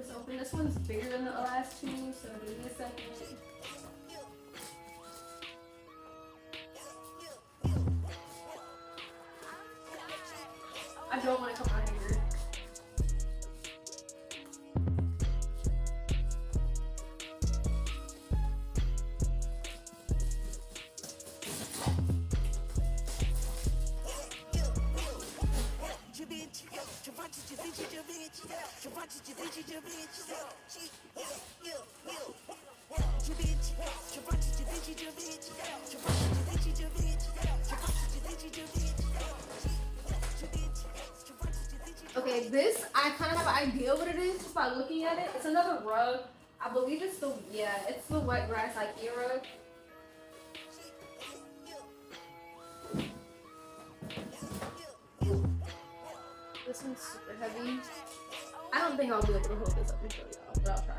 this open. This one's bigger than the last two, so give me a second. I don't want to come out here. Okay, this, I kind of have an idea what it is just by looking at it. It's another rug. I believe it's the, yeah, it's the wet grass IKEA rug. This one's super heavy. I don't think I'll be able to hold this up and show y'all, but I'll try.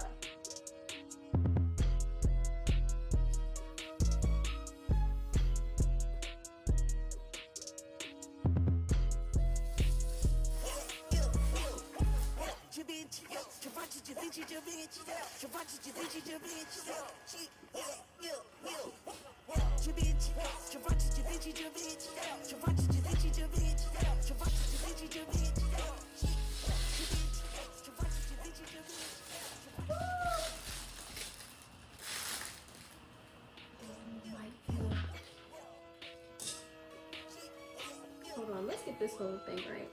Hold on, let's get this whole thing right.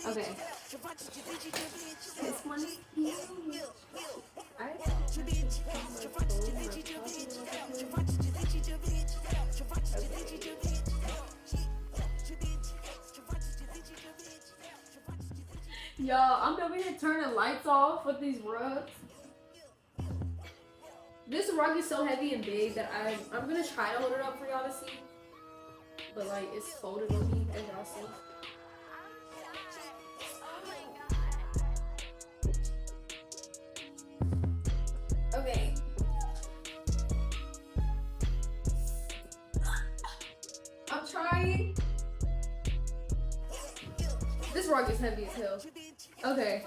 Okay. Okay. This one is huge. Y'all, I'm over here turning lights off with these rugs. This rug is so heavy and big that I'm gonna try to hold it up for y'all to see. But like, it's folded on me, as y'all see. Okay. I'm trying. This rug is heavy as hell. Okay.